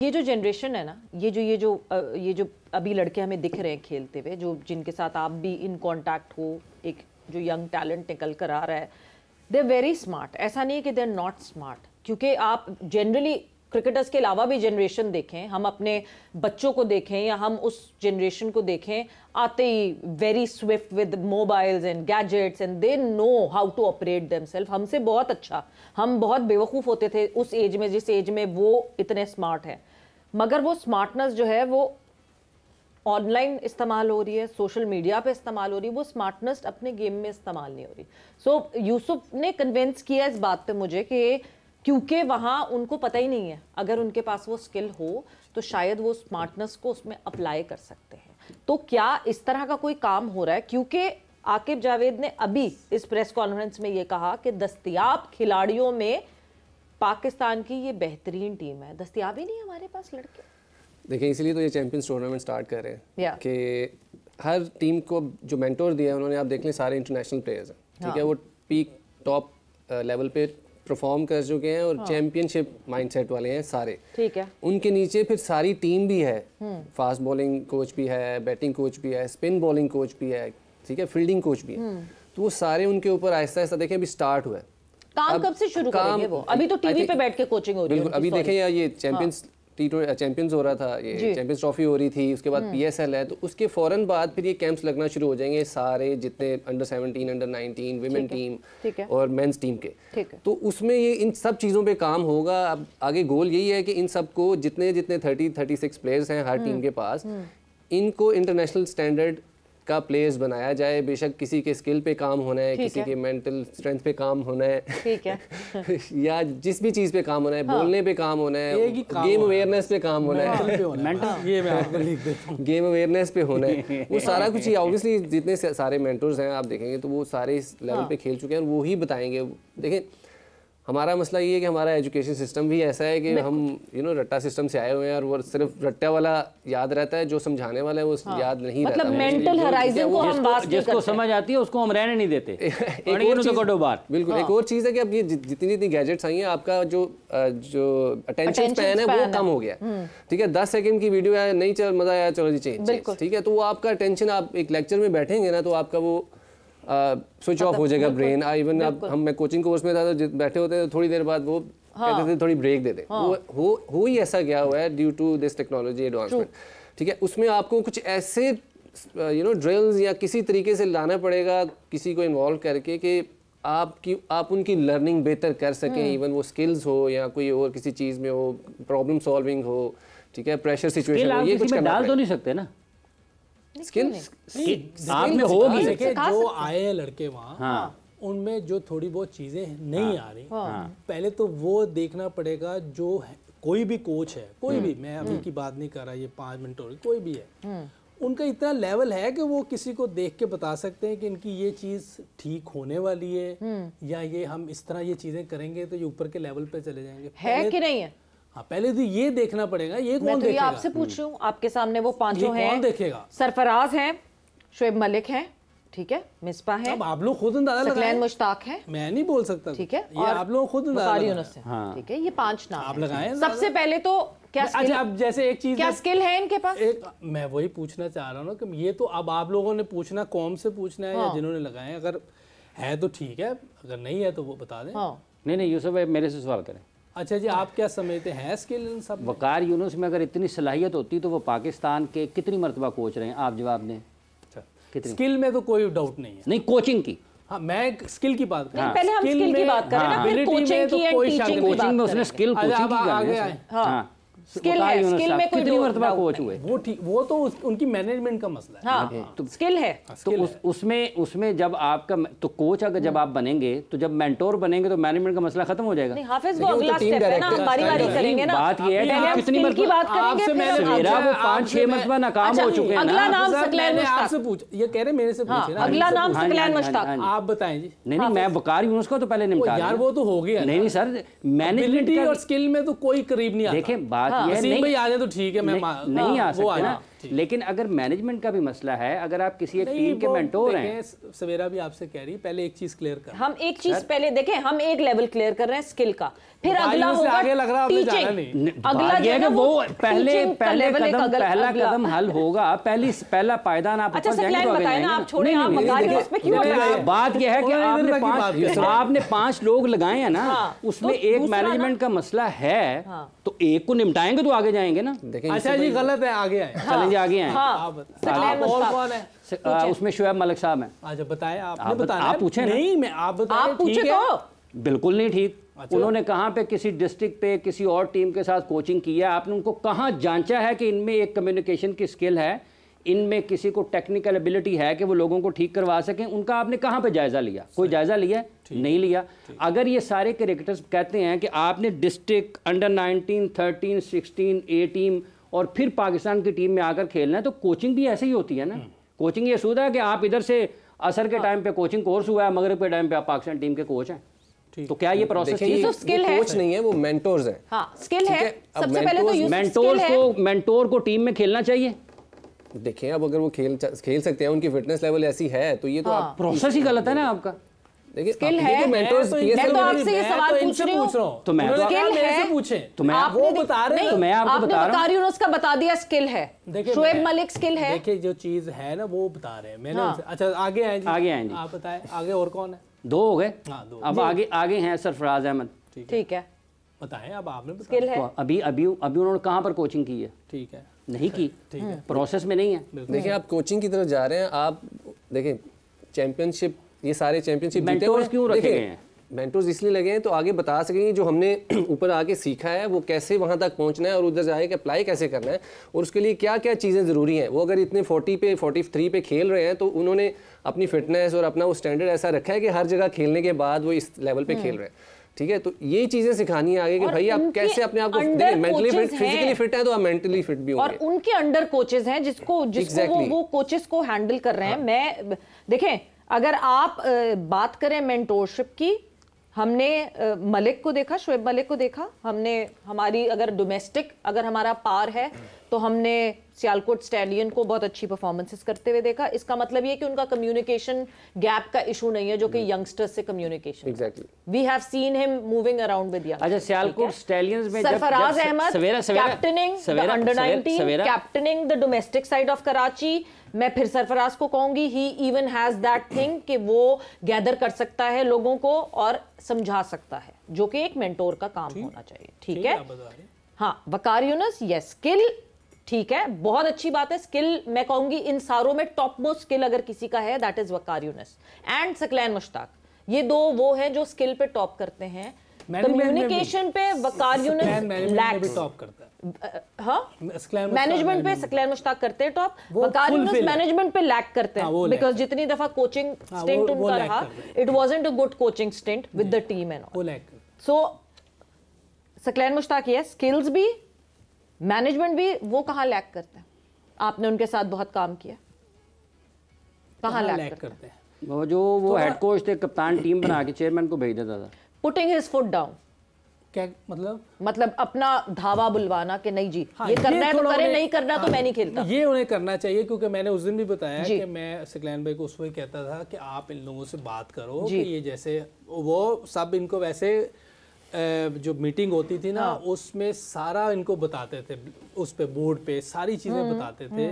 ये जो जनरेशन है ना, ये जो अभी लड़के हमें दिख रहे हैं खेलते हुए, जो जिनके साथ आप भी इन कांटेक्ट हो, एक जो यंग टैलेंट निकल कर आ रहा है, दे आर वेरी स्मार्ट। ऐसा नहीं है कि दे आर नॉट स्मार्ट, क्योंकि आप जनरली क्रिकेटर्स के अलावा भी जनरेशन देखें, हम अपने बच्चों को देखें या हम उस जनरेशन को देखें, आते ही very swift with mobiles and gadgets and they know how to operate themself. हमसे बहुत अच्छा, हम बहुत बेवकूफ़ होते थे उस एज में, जिस एज में वो इतने स्मार्ट हैं, मगर वो स्मार्टनेस जो है वो ऑनलाइन इस्तेमाल हो रही है, सोशल मीडिया पे इस्तेमाल हो रही है, वो स्मार्टनेस अपने गेम में इस्तेमाल नहीं हो रही। सो यूसुफ ने कन्विंस किया इस बात पे मुझे कि क्योंकि वहाँ उनको पता ही नहीं है, अगर उनके पास वो स्किल हो तो शायद वो स्मार्टनेस को उसमें अप्लाई कर सकते हैं। तो क्या इस तरह का कोई काम हो रहा है? क्योंकि आकिब जावेद ने अभी इस प्रेस कॉन्फ्रेंस में ये कहा कि दस्तयाब खिलाड़ियों में पाकिस्तान की ये बेहतरीन टीम है, दस्तयाब ही नहीं हमारे पास लड़के। देखिए, इसीलिए तो ये चैंपियंस टूर्नामेंट स्टार्ट कर रहे हैं कि हर टीम को जो मेंटोर दिया है उन्होंने, आप देख लें सारे इंटरनेशनल प्लेयर्स हैं, ठीक है, वो पीक टॉप लेवल पे परफॉर्म कर चुके हैं और चैंपियनशिप माइंडसेट वाले हैं सारे, ठीक है। उनके नीचे फिर सारी टीम भी है, फास्ट बॉलिंग कोच भी है, बैटिंग कोच भी है, स्पिन बॉलिंग कोच भी है, ठीक है, फील्डिंग कोच भी है। तो वो सारे उनके ऊपर आहिस्ता आहिस्ता देखें अभी स्टार्ट हुआ है। काम कब से शुरू करेंगे वो? अभी तो टीवी पे बैठ के कोचिंग हो रही है। बिल्कुल, अभी देखें यार, ये चैंपियंस हो रहा था, ये चैंपियंस ट्रॉफी हो रही थी, उसके बाद पीएसएल है, तो उसके फौरन बाद फिर ये कैंप्स लगना शुरू हो जाएंगे सारे जितने अंडर 17, अंडर 19 विमेन टीम और मेंस टीम के। तो उसमें ये इन सब चीज़ों पे काम होगा। अब आगे गोल यही है कि इन सबको जितने 36 प्लेयर्स हैं हर टीम के पास, इनको इंटरनेशनल स्टैंडर्ड का प्लेयर्स बनाया जाए। बेशक किसी के स्किल पे काम होना है, किसी के मेंटल स्ट्रेंथ पे काम होना है, ठीक है या जिस भी चीज़ पे काम होना है, बोलने पे काम होना है, गेम अवेयरनेस पे काम होना है, गेम अवेयरनेस पे होना है, वो सारा कुछ। ऑब्वियसली जितने सारे मेंटर्स हैं आप देखेंगे तो वो सारे इस लेवल पे खेल चुके हैं और वो ही बताएंगे। देखें, हमारा मसला ये है कि हमारा एजुकेशन सिस्टम भी ऐसा है कि हम रट्टा सिस्टम से आए हुए हैं और वो सिर्फ रट्टा वाला याद रहता है, जो समझाने वाला है वो याद नहीं रहता। मतलब मेंटल हराइजन को हम बात जिसको समझ आती है उसको हम रहने नहीं देते। बिल्कुल, एक और चीज़ है कि अब ये जितनी गैजेट्स आई हैं, आपका जो अटेंशन स्पैन है वो कम हो गया, ठीक है। 10 सेकंड की वीडियो है, नहीं चल मजा आया, चलो जी चेंज, ठीक है। तो वो आपका अटेंशन, आप एक लेक्चर में बैठेंगे ना तो आपका वो स्विच ऑफ हो जाएगा ब्रेन। इवन अब मैं कोचिंग कोर्स में था तो बैठे होते थे, थोड़ी देर बाद वो कहते थे थोड़ी ब्रेक दे दे। हो ही ऐसा गया हुआ है due to this technology advancement, ठीक है। उसमें आपको कुछ ऐसे ड्रिल्स या किसी तरीके से लाना पड़ेगा, किसी को इन्वॉल्व करके, कि आप उनकी लर्निंग बेहतर कर सकें। इवन वो स्किल्स हो या कोई और किसी चीज़ में हो, प्रॉब्लम सॉल्विंग हो, ठीक है, प्रेशर सिचुएशन हो, ये कुछ डाल तो नहीं सकते ना स्किल आप में होगी। जो आए हैं लड़के वहाँ, उनमें जो थोड़ी बहुत चीजें नहीं आ रही, पहले तो वो देखना पड़ेगा। जो कोई भी कोच है, कोई भी, मैं अभी की बात नहीं कर रहा, ये 5 मिनट हो, कोई भी है, उनका इतना लेवल है कि वो किसी को देख के बता सकते हैं कि इनकी ये चीज ठीक होने वाली है या ये हम इस तरह ये चीजें करेंगे तो ये ऊपर के लेवल पे चले जाएंगे, है कि नहीं है। हाँ, पहले तो ये देखना पड़ेगा। ये कौन देखेगा? मैं आपसे पूछ रही हूँ, आपके सामने वो पांचों हैं, कौन देखेगा? सरफराज हैं, शोएब मलिक हैं, ठीक है, मिसबा है, अब आप लोग खुद अंदाजा लगाएं, सकलैन मुश्ताक है, मैं नहीं बोल सकता, ठीक है, ये आप लोग खुद अंदाजा लगाएं, ठीक है, ये 5 नाम आप लगाएं। सबसे पहले तो क्या स्किल, अच्छा, अब जैसे एक चीज, क्या स्किल है इनके पास? मैं वही पूछना चाह रहा हूँ ना कि ये तो अब आप लोगों ने पूछना, कौम से पूछना है या जिन्होंने लगाए, अगर है तो ठीक है, अगर नहीं है तो वो बता दें। नहीं यूसुफ भाई मेरे से सवाल करें। अच्छा जी, आप क्या समझते हैं स्किल इन सब? वकार यूनुस में अगर इतनी सलाहियत होती तो वो पाकिस्तान के कितनी मरतबा कोच रहे हैं, आप जवाब दें। कितनी? स्किल में तो कोई डाउट नहीं है। नहीं, कोचिंग की। हाँ, मैं स्किल की बात कर रहा हूँ। पहले हम स्किल की बात करें ना, फिर कोचिंग की एंड टीचिंग की बात में उसने स्किल कोचिंग की करनी है। स्किल है, स्किल में कोई कितनी मरतबा कोच हुए, वो ठीक, वो तो उनकी मैनेजमेंट का मसला है। हाँ, तो स्किल है, तो उसमें जब आपका तो कोच अगर जब आप बनेंगे तो जब मेंटोर बनेंगे तो मैनेजमेंट का मसला खत्म हो जाएगा। नहीं हाफिज, वो अगला स्टेप है ना, हम बारी-बारी करेंगे ना। बात ये है कि कितनी की बात करेंगे, मेरा वो 5-6 मरतबा नाकाम हो चुके हैं। अगला नाम सकलैन मुश्ताक, आपसे पूछ, ये कह रहे मेरे से पूछे ना, अगला नाम सकलैन मुश्ताक, आप बताएं जी। नहीं, मैं वकार यूनुस को तो पहले निपटा यार, वो तो हो गया। नहीं सर, मैनेजमेंट और स्किल में तो कोई करीब नहीं आता। देखें बात ये नहीं तो ठीक है, मैं नहीं आ सकते ना, लेकिन अगर मैनेजमेंट का भी मसला है, अगर आप किसी एक टीम के मेंटोर हैं, सवेरा भी आपसे कह रही, पहले एक चीज क्लियर कर, हम एक चीज पहले देखें, हम एक लेवल क्लियर कर रहे हैं स्किल का, फिर अगला होगा आगे लग रहा है जाना नहीं, अगला ये है वो पहला कदम हल होगा, पहला पायदान आप ऊपर जाएंगे तो आगे जाएंगे। आप छोड़े, आप मकारियोस पे क्यों अटका है? बात यह है कि आपने 5 लोग लगाए हैं ना, उसमें एक मैनेजमेंट का मसला है, तो एक को निपटाएंगे तो आगे जाएंगे ना। अच्छा जी, गलत है, आगे आए, चलें जी, आगे आए। और कौन है उसमें शुएब मलिक साहब हैं। अच्छा बताएं, आपने बताया, आप पूछे नहीं, मैं आप बताएं, आप पूछे तो बिल्कुल नहीं ठीक। उन्होंने कहाँ पे किसी डिस्ट्रिक्ट पे किसी और टीम के साथ कोचिंग किया, आपने उनको कहाँ जांचा है कि इनमें एक कम्युनिकेशन की स्किल है, इनमें किसी को टेक्निकल एबिलिटी है कि वो लोगों को ठीक करवा सकें, उनका आपने कहाँ पे जायज़ा लिया? कोई जायज़ा लिया? नहीं लिया। अगर ये सारे क्रिकेटर्स कहते हैं कि आपने डिस्ट्रिक्ट, अंडर 19, 13, 16, ए टीम और फिर पाकिस्तान की टीम में आकर खेलना है, तो कोचिंग भी ऐसे ही होती है ना। कोचिंग ये सूझा है कि आप इधर से असर के टाइम पे कोचिंग कोर्स हुआ है, मगरिब के टाइम पे आप पाकिस्तान टीम के कोच हैं, तो क्या ये प्रोसेस कोच नहीं है, वो मेंटोर्स हैं। हाँ, स्किल है। सबसे पहले तो मेंटोर को टीम में खेलना चाहिए। देखें, अब अगर वो खेल सकते हैं, उनकी फिटनेस लेवल ऐसी है, तो ये तो आप प्रोसेस ही गलत है ना आपका। देखिए स्किल है, मैं तो आपसे ये सवाल पूछ रही हूँ, तो मैं स्किल है, पूछे तो मैं वो बता रहे हैं, तो मैं आपको बता रहा हूँ, यूनुस का बता दिया स्किल है, शुएब मलिक स्किल है। देखिए जो चीज है ना वो बता रहे हैं मैंने। अच्छा आगे आए जी, आगे आए जी, आप बताएं आगे और कौन है? 2 हो गए, अब आगे हैं सरफराज अहमद। ठीक है, बताएं, अब आपने स्किल है। अभी उन्होंने कहाँ पर कोचिंग की है? ठीक है, नहीं की, प्रोसेस में नहीं है। देखिए, आप कोचिंग की तरफ जा रहे हैं, आप देखें चैंपियनशिप, ये सारे चैंपियनशिप जीते हुए क्यों रखे गए हैं? मेंटोर्स इसलिए लगे हैं तो आगे बता सकेंगे जो हमने ऊपर आके सीखा है वो कैसे वहाँ तक पहुँचना है और उधर जाके अप्लाई कैसे करना है और उसके लिए क्या क्या चीज़ें ज़रूरी हैं। वो अगर इतने 40 पे 43 पे खेल रहे हैं तो उन्होंने अपनी फिटनेस और अपना वो स्टैंडर्ड ऐसा रखा है कि हर जगह खेलने के बाद वो इस लेवल पे खेल रहे हैं। ठीक है, तो ये चीजें सिखानी है आगे कि भाई आप कैसे अपने आप को मेंटली फिट, फिजिकली फिट है तो आप मेंटली फिट भी होंगे। और उनके अंडर कोचेस हैं जिसको वो कोचेस को हैंडल कर रहे हैं। मैं देखें, अगर आप बात करें मेंटोरशिप की, हमने मलिक को देखा, शुएब मलिक को देखा, हमने हमारी अगर डोमेस्टिक अगर हमारा पार है तो हमने सियालकोट स्टैलियन को बहुत अच्छी परफॉर्मेंसेस करते हुए देखा। इसका मतलब ये कि उनका कम्युनिकेशन गैप का इशू नहीं है जो कि यंगस्टर्स से communication. Exactly, we have seen him moving around with youngsters. अच्छा, सियालकोट स्टैलियंस में Sarfaraz Ahmed captaining the under 19, captaining the domestic side of Karachi. मैं फिर सरफराज को कहूंगी, he even has that thing कि वो गैदर कर सकता है लोगों को और समझा सकता है, जो कि एक मेंटोर का काम होना चाहिए। ठीक है, हाँ, वकार यूनुस, यस, स्किल ठीक है, बहुत अच्छी बात है। स्किल मैं कहूंगी इन सारों में टॉप मोस्ट स्किल अगर किसी का है that is Waqar Yunus and Saqlain Mushtaq. ये दो वो हैं जो स्किल पे टॉप करते हैं। कम्युनिकेशन पे वकार यूनुस लैक्स टॉप करता है। हाँ, मैनेजमेंट पे सकलैन मुश्ताक करते हैं टॉप, वकार यूनुस मैनेजमेंट पे लैक करते हैं बिकॉज जितनी दफा कोचिंग स्टिंट उनका रहा, it wasn't a good coaching stint with the team and all. So Saqlain Mushtaq, yes, skills भी, मैनेजमेंट भी, वो कहाँ लैक करते हैं? आपने उनके साथ बहुत काम किया, कहाँ लैक करते हैं? वो हेड कोच थे, कप्तान टीम बना के चेयरमैन को भेज देता था। पुटिंग हिज फुट डाउन, क्या मतलब अपना धावा बुलवाना कि नहीं जी, हाँ, ये करना है तो करें, नहीं करना तो मैं नहीं खेलता। ये उन्हें करना चाहिए, क्योंकि मैंने उस दिन भी बताया कि मैं सकलैन भाई को उस वक्त कहता था कि आप इन लोगों से बात करो कि ये जैसे वो सब इनको वैसे जो मीटिंग होती थी ना, हाँ, उसमें सारा इनको बताते थे, उस पे बोर्ड पे सारी चीज़ें बताते थे,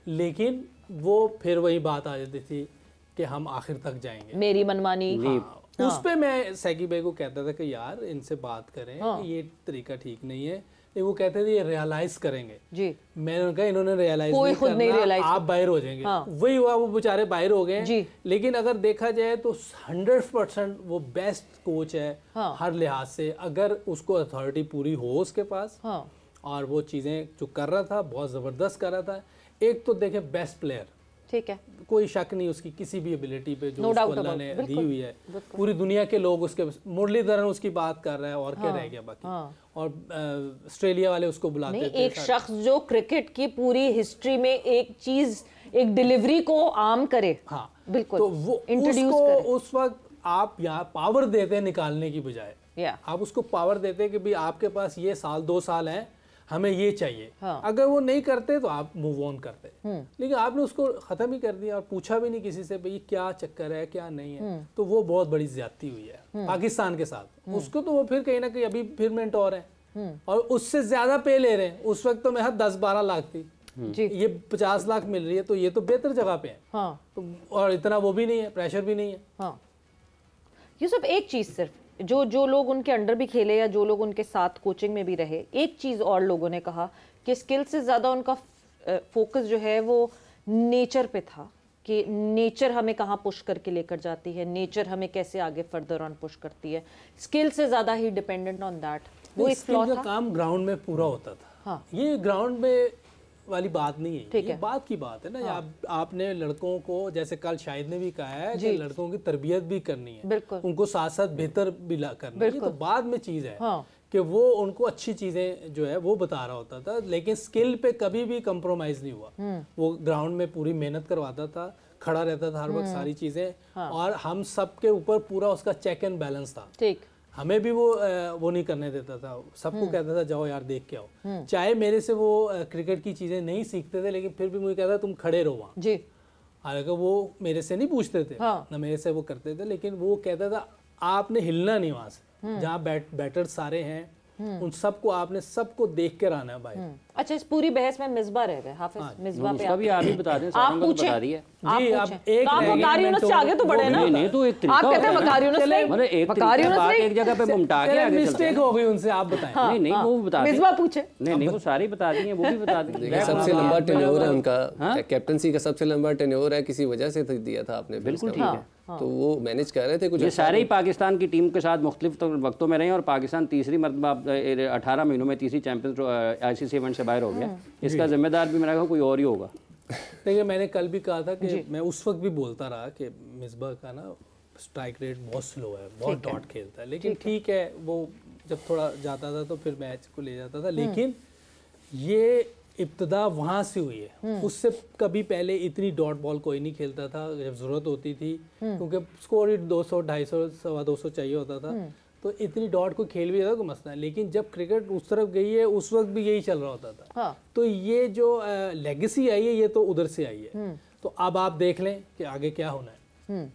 लेकिन वो फिर वही बात आ जाती थी कि हम आखिर तक जाएंगे, मेरी मनमानी। हाँ, उस पे मैं सैकी भाई को कहता था कि यार इनसे बात करें, हाँ, ये तरीका ठीक नहीं है। वो कहते थे ये रियलाइज करेंगे जी। मैंने कहा इन्होंने रियलाइज नहीं करना, आप बाहर हो जाएंगे। हाँ। वही हुआ, वो बेचारे बाहर हो गए। लेकिन अगर देखा जाए तो 100% वो बेस्ट कोच है। हाँ। हर लिहाज से, अगर उसको अथॉरिटी पूरी हो उसके पास। हाँ। और वो चीज़ें जो कर रहा था बहुत ज़बरदस्त कर रहा था। एक तो देखे बेस्ट प्लेयर, ठीक है, कोई शक नहीं उसकी किसी भी एबिलिटी पे जो उसको अल्लाह ने दी हुई है। पूरी दुनिया के लोग उसके, मुरलीधरन उसकी बात कर रहा है और क्या रह गया बाकी। और ऑस्ट्रेलिया वाले उसको बुलाते थे। एक शख्स जो क्रिकेट की पूरी हिस्ट्री में एक चीज, एक डिलीवरी को आम करे। हाँ बिल्कुल, तो वो इंट्रोड्यूस करे। उस वक्त आप यहाँ पावर देते निकालने की बजाय, आप उसको पावर देते कि भाई आपके पास ये साल 2 साल है, हमें ये चाहिए। हाँ। अगर वो नहीं करते तो आप मूव ऑन करते, लेकिन आपने उसको ख़त्म ही कर दिया और पूछा भी नहीं किसी से भाई क्या चक्कर है क्या नहीं है, तो वो बहुत बड़ी ज्यादती हुई है पाकिस्तान के साथ। उसको तो वो फिर कहीं ना कहीं अभी फिर मेंटोर है और उससे ज़्यादा पे ले रहे हैं। उस वक्त तो मैं 10-12 लाख थी, ये 50 लाख मिल रही है, तो ये तो बेहतर जगह पे है। हाँ। तो और इतना वो भी नहीं है, प्रेशर भी नहीं है। हाँ। यूसुफ, एक चीज़ सिर्फ जो लोग उनके अंडर भी खेले या जो लोग उनके साथ कोचिंग में भी रहे, एक चीज़ और लोगों ने कहा कि स्किल से ज़्यादा उनका फोकस जो है वो नेचर पे था, कि नेचर हमें कहाँ पुश करके लेकर जाती है, नेचर हमें कैसे आगे फर्दर ऑन पुश करती है, स्किल से ज़्यादा ही डिपेंडेंट ऑन दैट। वो एक फ्लॉ था। काम ग्राउंड में पूरा होता था। हाँ। ये ग्राउंड में वाली बात नहीं है, ठीक ये है। बात की बात है ना। हाँ। आपने लड़कों को, जैसे कल शाहिद ने भी कहा है कि लड़कों की तरबियत भी करनी है, बिल्कुल, उनको साथ साथ बेहतर भी करना है, तो बाद में चीज़ है। हाँ। कि वो उनको अच्छी चीज़ें जो है वो बता रहा होता था, लेकिन स्किल पे कभी भी कंप्रोमाइज़ नहीं हुआ। वो ग्राउंड में पूरी मेहनत करवाता था, खड़ा रहता था हर वक्त सारी चीज़ें। हाँ। और हम सब के ऊपर पूरा उसका चेक एंड बैलेंस था। ठीक, हमें भी वो नहीं करने देता था, सबको कहता था जाओ यार देख के आओ। चाहे मेरे से वो क्रिकेट की चीज़ें नहीं सीखते थे, लेकिन फिर भी मुझे कहता तुम खड़े रहो वहाँ जी। हालांकि वो मेरे से नहीं पूछते थे। हाँ। ना मेरे से वो करते थे, लेकिन वो कहता था आपने हिलना नहीं वहाँ से, जहाँ बैटर सारे हैं उन सबको आपने सबको देख कर आना है भाई। अच्छा, इस पूरी बहस में मिसबा रह गए। हाफिज, मिसबा पे भी आप ही बता दें, आप पूछे बता दिए जी। आप एक वकार यूनुस से आगे तो बढ़े ना। नहीं तो एक तरीका आप कहते हैं वकार यूनुस नहीं, मतलब एक बात एक जगह पे घुमटा के आगे मिस्टेक हो गई उनसे, आप बताएं। नहीं वो बता दें, मिसबा पूछे। नहीं वो सारी बता दी है, वो भी बता दें। सबसे लंबा टेन्योर है उनका, कैप्टनसी का सबसे लंबा टेन्योर है, किसी वजह से दिया था आपने। बिल्कुल ठीक है, तो वो मैनेज कर रहे थे कुछ। ये सारे ही पाकिस्तान की टीम के साथ मुख्तलिफ वक्तों में रहे और पाकिस्तान तीसरी मरतबा 18 महीनों में तीसरी चैंपियंस ICC इवेंट से बाहर हो गया। इसका जिम्मेदार भी मेरा कोई और ही होगा। देखिए, मैंने कल भी कहा था कि मैं उस वक्त भी बोलता रहा कि मिसबा का ना स्ट्राइक रेट बहुत स्लो है, बहुत डॉट खेलता है, लेकिन ठीक है वो जब थोड़ा जाता था तो फिर मैच को ले जाता था। लेकिन ये इब्तदा वहाँ से हुई है, उससे कभी पहले इतनी डॉट बॉल कोई नहीं खेलता था जब ज़रूरत होती थी, क्योंकि स्कोर ही 200, 250, 225 चाहिए होता था, तो इतनी डॉट को खेल भी जाता कोई मसला है। लेकिन जब क्रिकेट उस तरफ गई है उस वक्त भी यही चल रहा होता था। हाँ। तो ये जो लेगेसी आई है ये तो उधर से आई है। तो अब आप देख लें कि आगे क्या होना है,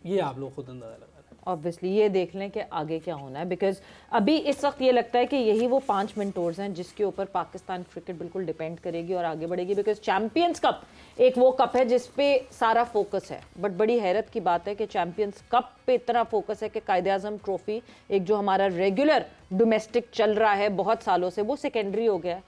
ये आप लोग खुद अंदाजा लगा। ऑब्वियसली ये देख लें कि आगे क्या होना है, बिकॉज अभी इस वक्त ये लगता है कि यही वो 5 मेंटोर्स हैं जिसके ऊपर पाकिस्तान क्रिकेट बिल्कुल डिपेंड करेगी और आगे बढ़ेगी। बिकॉज चैम्पियंस कप एक वो कप है जिस पे सारा फोकस है, बट बड़ी हैरत की बात है कि चैम्पियंस कप पे इतना फोकस है कि कायदे-आज़म ट्रॉफी, एक जो हमारा रेगुलर डोमेस्टिक चल रहा है बहुत सालों से, वो सेकेंडरी हो गया है।